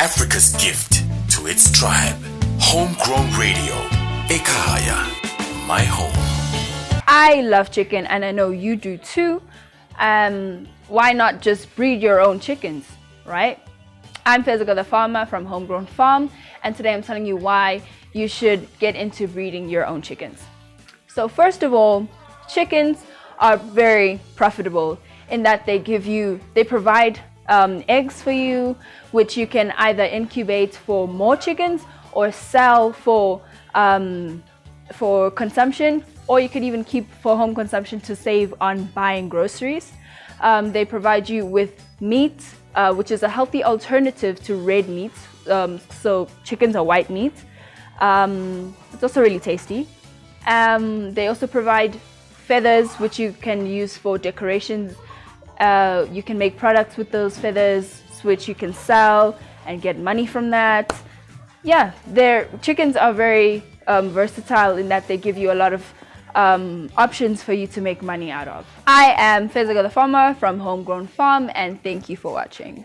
Africa's gift to its tribe. Homegrown Radio. Ekaya. My home. I love chicken and I know you do too. Why not just breed your own chickens, right? I'm Fezeka the Farmer from Homegrown Farm, and today I'm telling you why you should get into breeding your own chickens. So first of all, chickens are very profitable in that they provide eggs for you, which you can either incubate for more chickens or sell for consumption, or you could even keep for home consumption to save on buying groceries. They provide you with meat, which is a healthy alternative to red meat. So chickens are white meat. It's also really tasty. They also provide feathers, which you can use for decorations. You can make products with those feathers, which you can sell and get money from that. Yeah, their chickens are very versatile in that they give you a lot of options for you to make money out of. I am Fezeka the Farmer from Homegrown Farm, and thank you for watching.